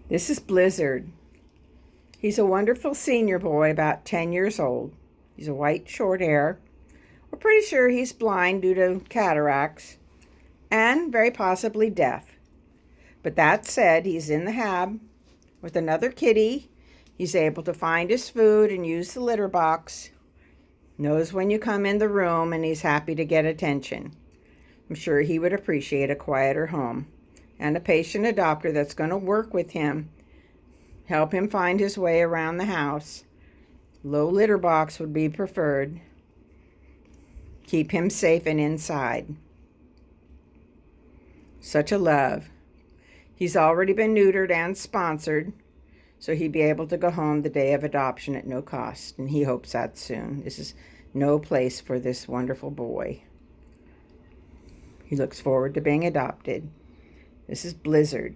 This is Blizzard. He's a wonderful senior boy, about 10 years old. He's a white short hair. We're pretty sure he's blind due to cataracts and very possibly deaf. But that said, he's in the hab with another kitty. He's able to find his food and use the litter box. Knows when you come in the room, and he's happy to get attention. I'm sure he would appreciate a quieter home and a patient adopter that's going to work with him, help him find his way around the house. Low litter box would be preferred. Keep him safe and inside. Such a love. He's already been neutered and sponsored, so he'd be able to go home the day of adoption at no cost, and he hopes that soon. This is no place for this wonderful boy. He looks forward to being adopted. This is Blizzard.